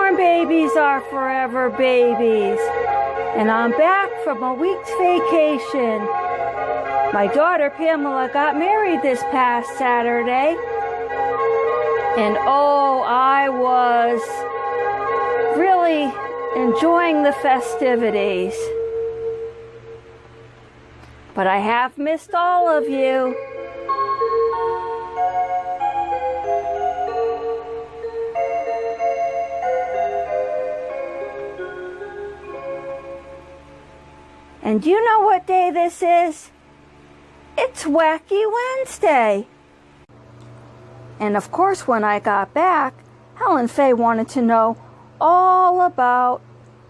newborn babies are forever babies. And I'm back from a week's vacation. My daughter Pamela got married this past Saturday. And oh, I was really enjoying the festivities. But I have missed all of you. And do you know what day this is? It's Wacky Wednesday. And of course, when I got back, Helen and Faye wanted to know all about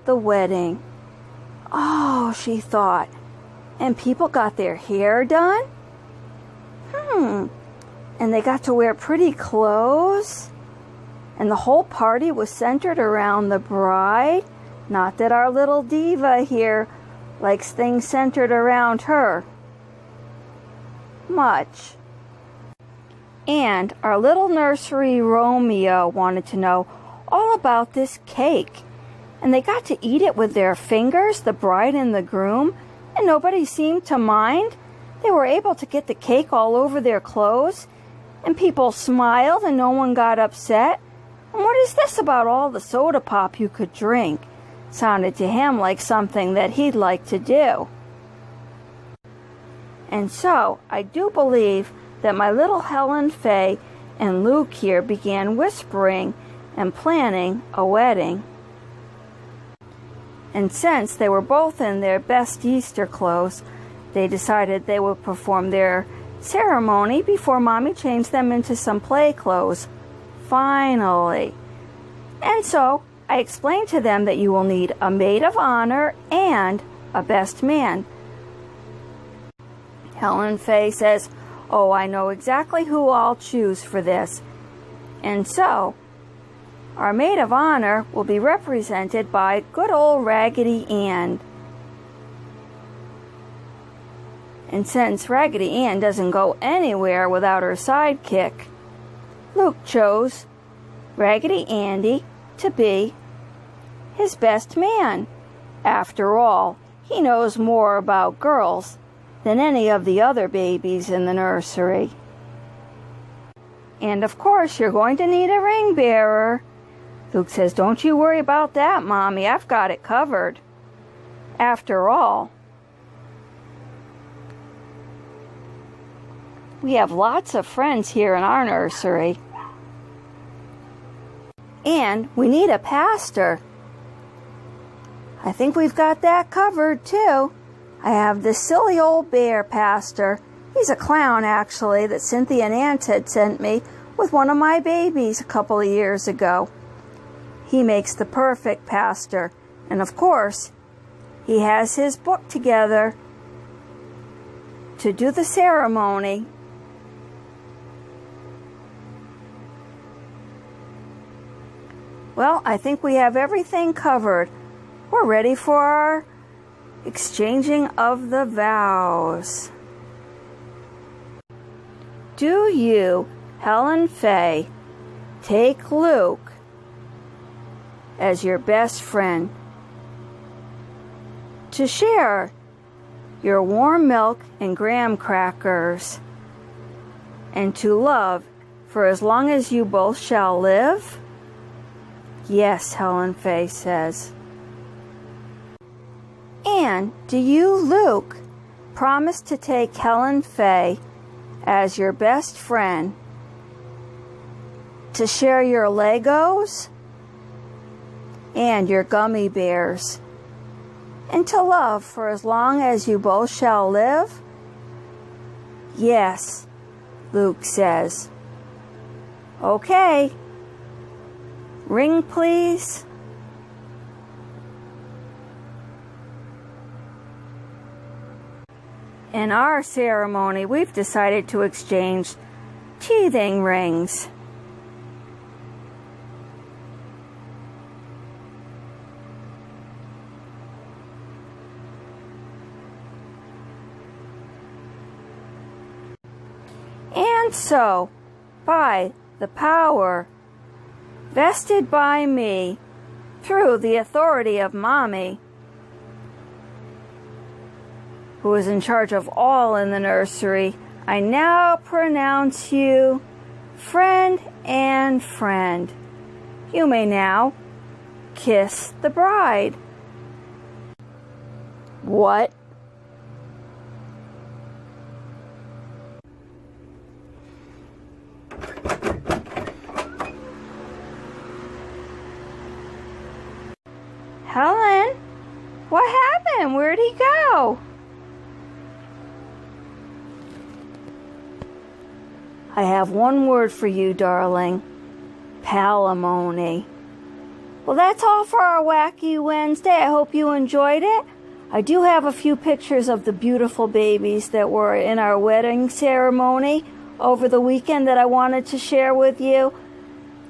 the wedding. Oh, she thought. And people got their hair done? And they got to wear pretty clothes? And the whole party was centered around the bride? Not that our little diva here likes things centered around her much. And our little nursery Romeo wanted to know all about this cake. And they got to eat it with their fingers, the bride and the groom, and nobody seemed to mind. They were able to get the cake all over their clothes, and people smiled and no one got upset. And what is this about all the soda pop you could drink? Sounded to him like something that he'd like to do. And so, I do believe that my little Helen, Faye, and Luke here began whispering and planning a wedding. And since they were both in their best Easter clothes, they decided they would perform their ceremony before Mommy changed them into some play clothes. Finally. And so, I explained to them that you will need a maid of honor and a best man. Helen Faye says, "Oh, I know exactly who I'll choose for this." And so, our maid of honor will be represented by good old Raggedy Ann. And since Raggedy Ann doesn't go anywhere without her sidekick, Luke chose Raggedy Andy to be his best man. After all, he knows more about girls than any of the other babies in the nursery. And of course, you're going to need a ring bearer. Luke says, "Don't you worry about that, Mommy. I've got it covered." After all, we have lots of friends here in our nursery. And we need a pastor. I think we've got that covered, too. I have this silly old bear pastor. He's a clown, actually, that Cynthia and Aunt had sent me with one of my babies a couple of years ago. He makes the perfect pastor. And of course, he has his book together to do the ceremony. Well, I think we have everything covered. We're ready for our exchanging of the vows. Do you, Helen Faye, take Luke as your best friend to share your warm milk and graham crackers and to love for as long as you both shall live? Yes, Helen Faye says. And do you, Luke, promise to take Helen Faye as your best friend to share your Legos and your gummy bears and to love for as long as you both shall live? Yes, Luke says. Okay. Ring, please. In our ceremony, we've decided to exchange teething rings. And so, by the power vested by me through the authority of Mommy, who is in charge of all in the nursery, I now pronounce you friend and friend. You may now kiss the bride. What? Helen? What happened? Where'd he go? I have one word for you, darling. Palimony. Well, that's all for our Wacky Wednesday. I hope you enjoyed it. I do have a few pictures of the beautiful babies that were in our wedding ceremony over the weekend that I wanted to share with you.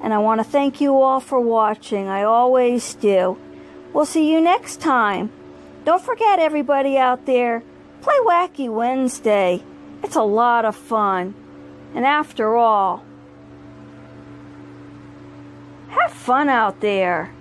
And I want to thank you all for watching. I always do. We'll see you next time. Don't forget, everybody out there, play Wacky Wednesday. It's a lot of fun. And after all, have fun out there.